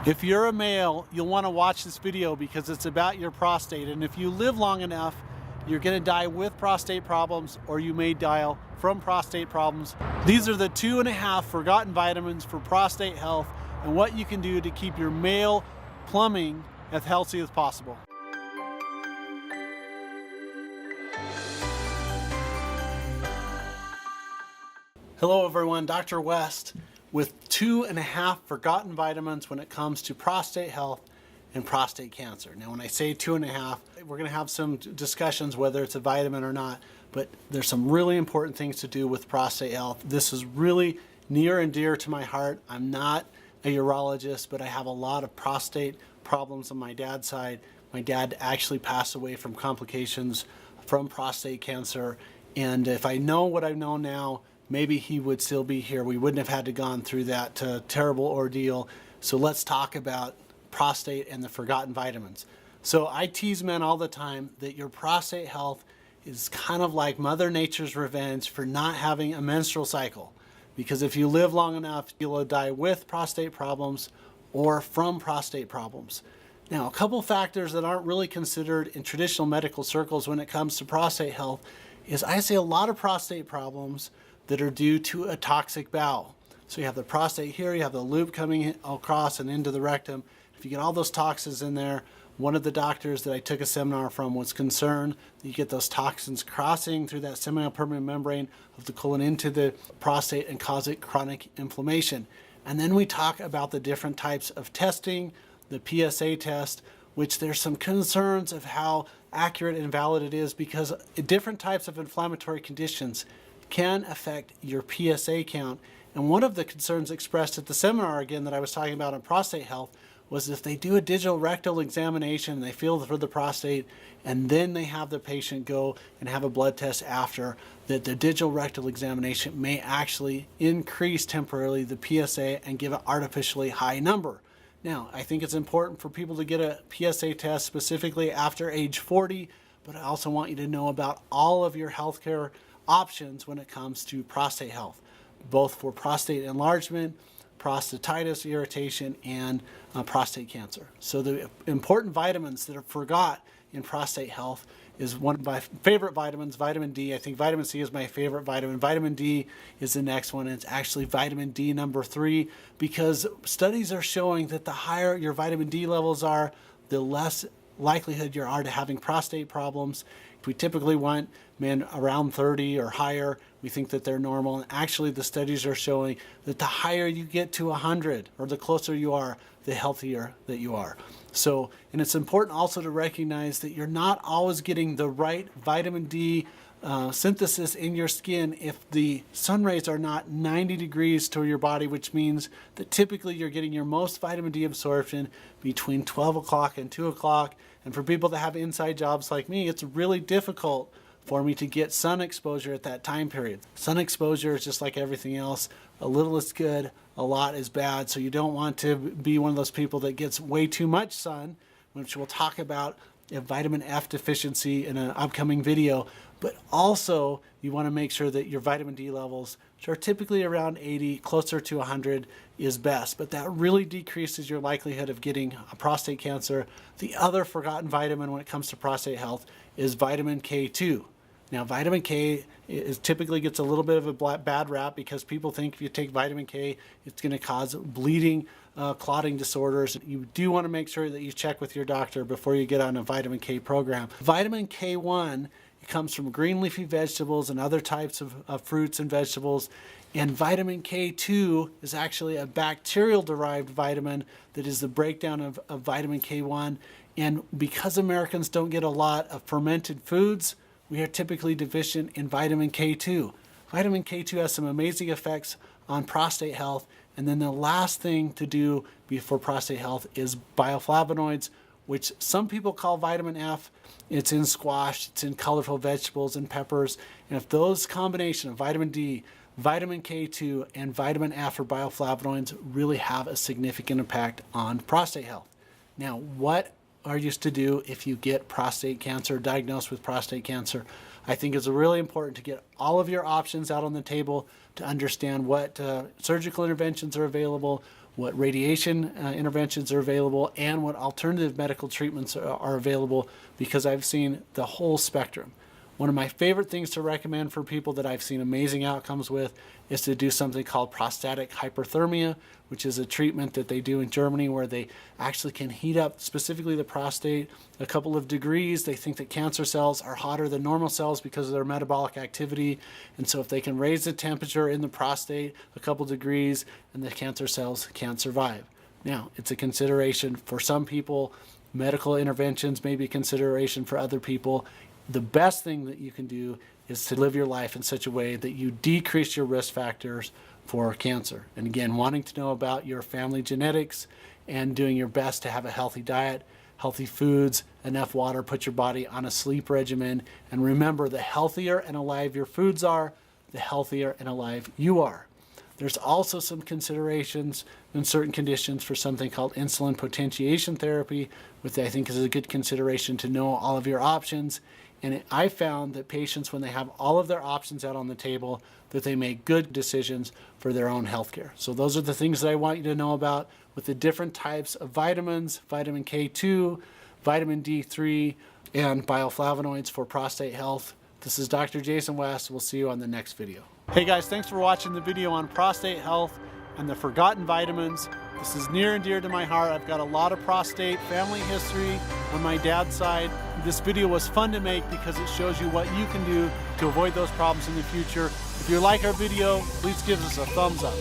If you're a male, you'll want to watch this video because it's about your prostate, and if you live long enough, you're going to die with prostate problems, or you may die from prostate problems. These are the 2.5 forgotten vitamins for prostate health and what you can do to keep your male plumbing as healthy as possible. Hello everyone, Dr. West with 2.5 forgotten vitamins when it comes to prostate health and prostate cancer. Now when I say 2.5, we're going to have some discussions whether it's a vitamin or not, but there's some really important things to do with prostate health. This is really near and dear to my heart. I'm not a urologist, but I have a lot of prostate problems on my dad's side. My dad actually passed away from complications from prostate cancer, and if I know what I know now, maybe he would still be here. We wouldn't have had to gone through that terrible ordeal. So let's talk about prostate and the forgotten vitamins. So I tease men all the time that your prostate health is kind of like Mother Nature's revenge for not having a menstrual cycle. Because if you live long enough, you'll die with prostate problems or from prostate problems. Now, a couple factors that aren't really considered in traditional medical circles when it comes to prostate health is I see a lot of prostate problems that are due to a toxic bowel. So you have the prostate here, you have the loop coming across and into the rectum. If you get all those toxins in there, one of the doctors that I took a seminar from was concerned that you get those toxins crossing through that semi-permeable membrane of the colon into the prostate and cause it chronic inflammation. And then we talk about the different types of testing, the PSA test, which there's some concerns of how accurate and valid it is because different types of inflammatory conditions can affect your PSA count. And one of the concerns expressed at the seminar, again, that I was talking about on prostate health, was if they do a digital rectal examination, they feel for the prostate, and then they have the patient go and have a blood test after, that the digital rectal examination may actually increase temporarily the PSA and give an artificially high number. Now, I think it's important for people to get a PSA test specifically after age 40, but I also want you to know about all of your healthcare options when it comes to prostate health, both for prostate enlargement, prostatitis, irritation, and prostate cancer. So the important vitamins that are forgot in prostate health is one of my favorite vitamins, vitamin D. I think vitamin C is my favorite vitamin. Vitamin D is the next one. It's actually vitamin D number 3 because studies are showing that the higher your vitamin D levels are, the less likelihood you are to having prostate problems. We typically want men around 30 or higher. We think that they're normal. And actually, the studies are showing that the higher you get to 100 or the closer you are, the healthier that you are. So, and it's important also to recognize that you're not always getting the right vitamin D synthesis in your skin if the sun rays are not 90 degrees to your body, which means that typically you're getting your most vitamin D absorption between 12 o'clock and 2 o'clock. And for people that have inside jobs like me, it's really difficult for me to get sun exposure at that time period. Sun exposure is just like everything else. A little is good, a lot is bad. So you don't want to be one of those people that gets way too much sun, which we'll talk about a vitamin F deficiency in an upcoming video. But also you want to make sure that your vitamin D levels, which are typically around 80, closer to 100 is best. But that really decreases your likelihood of getting a prostate cancer. The other forgotten vitamin when it comes to prostate health is vitamin K2. Now, vitamin K typically gets a little bit of a bad rap because people think if you take vitamin K, it's going to cause bleeding, clotting disorders. You do want to make sure that you check with your doctor before you get on a vitamin K program. Vitamin K1, it comes from green leafy vegetables and other types of fruits and vegetables. And vitamin K2 is actually a bacterial-derived vitamin that is the breakdown of vitamin K1. And because Americans don't get a lot of fermented foods, we are typically deficient in vitamin K2. Vitamin K2 has some amazing effects on prostate health. And then the last thing to do for prostate health is bioflavonoids, which some people call vitamin F. It's in squash, it's in colorful vegetables and peppers. And if those combination of vitamin D, vitamin K2, and vitamin F or bioflavonoids really have a significant impact on prostate health. Now, what are you to do if you get prostate cancer, diagnosed with prostate cancer? I think it's really important to get all of your options out on the table to understand what surgical interventions are available, what radiation interventions are available, and what alternative medical treatments are available, because I've seen the whole spectrum. One of my favorite things to recommend for people that I've seen amazing outcomes with is to do something called prostatic hyperthermia, which is a treatment that they do in Germany where they actually can heat up specifically the prostate a couple of degrees. They think that cancer cells are hotter than normal cells because of their metabolic activity. And so if they can raise the temperature in the prostate a couple degrees, and the cancer cells can't survive. Now, it's a consideration for some people. Medical interventions may be a consideration for other people. The best thing that you can do is to live your life in such a way that you decrease your risk factors for cancer. And again, wanting to know about your family genetics and doing your best to have a healthy diet, healthy foods, enough water, put your body on a sleep regimen. And remember, the healthier and alive your foods are, the healthier and alive you are. There's also some considerations in certain conditions for something called insulin potentiation therapy, which I think is a good consideration to know all of your options. And I found that patients, when they have all of their options out on the table, that they make good decisions for their own healthcare. So those are the things that I want you to know about with the different types of vitamins, vitamin K2, vitamin D3, and bioflavonoids for prostate health. This is Dr. Jason West. We'll see you on the next video. Hey guys, thanks for watching the video on prostate health and the forgotten vitamins. This is near and dear to my heart. I've got a lot of prostate family history on my dad's side. This video was fun to make because it shows you what you can do to avoid those problems in the future. If you like our video, please give us a thumbs up.